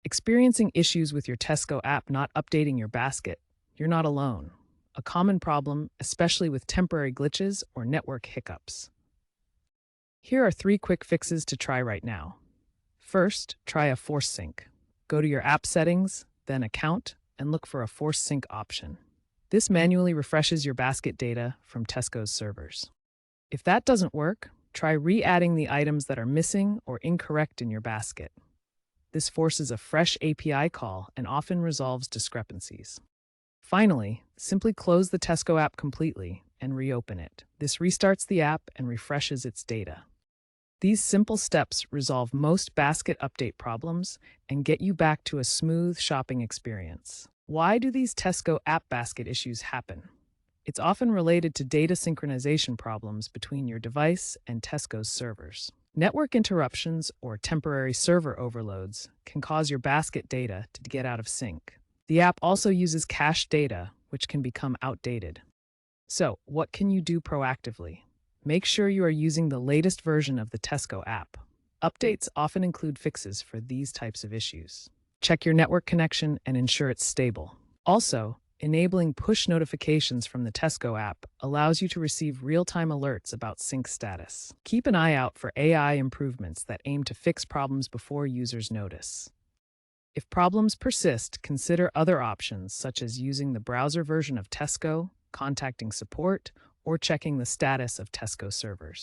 Experiencing issues with your Tesco app not updating your basket? You're not alone. A common problem, especially with temporary glitches or network hiccups. Here are 3 quick fixes to try right now. First, try a force sync. Go to your app settings, then Account, and look for a force sync option. This manually refreshes your basket data from Tesco's servers. If that doesn't work, try re-adding the items that are missing or incorrect in your basket. This forces a fresh API call and often resolves discrepancies. Finally, simply close the Tesco app completely and reopen it. This restarts the app and refreshes its data. These simple steps resolve most basket update problems and get you back to a smooth shopping experience. Why do these Tesco app basket issues happen? It's often related to data synchronization problems between your device and Tesco's servers. Network interruptions or temporary server overloads can cause your basket data to get out of sync. The app also uses cached data, which can become outdated. So, what can you do proactively? Make sure you are using the latest version of the Tesco app. Updates often include fixes for these types of issues. Check your network connection and ensure it's stable. Also, enabling push notifications from the Tesco app allows you to receive real-time alerts about sync status. Keep an eye out for AI improvements that aim to fix problems before users notice. If problems persist, consider other options such as using the browser version of Tesco, contacting support, or checking the status of Tesco servers.